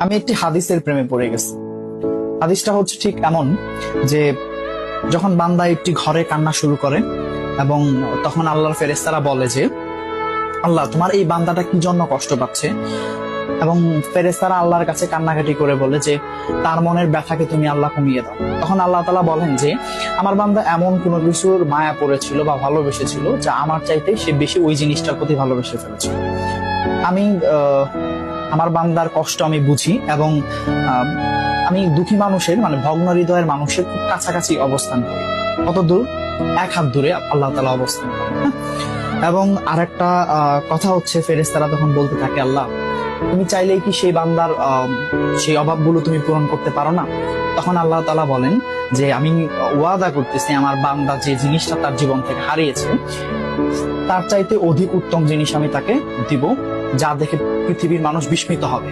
আমি একটি হাদিসের প্রেমে পড়ে গেছি। হাদিসটা হচ্ছে ঠিক এমন যে যখন বান্দা একটি ঘরে কান্না শুরু করে এবং তখন আল্লাহর ফেরেশতারা বলে যে আল্লাহ, তোমার এই বান্দাটা কি জন্য কষ্ট পাচ্ছে, এবং ফেরেশতারা আল্লাহর কাছে কান্নাকাটি করে বলে যে তার মনের ব্যথাকে তুমি আল্লাহ কমিয়ে দাও। তখন আল্লাহ তাআলা বলেন যে আমার বান্দা এমন কোনো কিছুর মায়া পড়েছিল বা ভালোবেসেছিল যা আমার চাইতে সে বেশি ওই জিনিসটার প্রতি ভালোবেসে ফেলেছিল। আমি আমার বান্দার কষ্ট আমি বুঝি এবং আহ, আমি দুঃখী মানুষের মানে ভগ্ন হৃদয়ের মানুষের খুব কাছাকাছি অবস্থান করি। কত দূর? এক হাত দূরে আল্লাহ তাআলা অবস্থান করেন। হ্যাঁ? এবং আরেকটা কথা হচ্ছে, ফেরেশতারা তখন বলতে থাকে আল্লাহ, তুমি চাইলেই কি সেই বান্দার সেই অভাবগুলো তুমি পূরণ করতে পারো না? তখন আল্লাহ তাআলা বলেন যে আমি ওয়াদা করতেছি আমার বান্দা যে জিনিসটা তার জীবন থেকে হারিয়েছে তার চাইতে অধিক উত্তম জিনিস আমি তাকে দিব, যা দেখে পৃথিবীর মানুষ বিস্মিত হবে।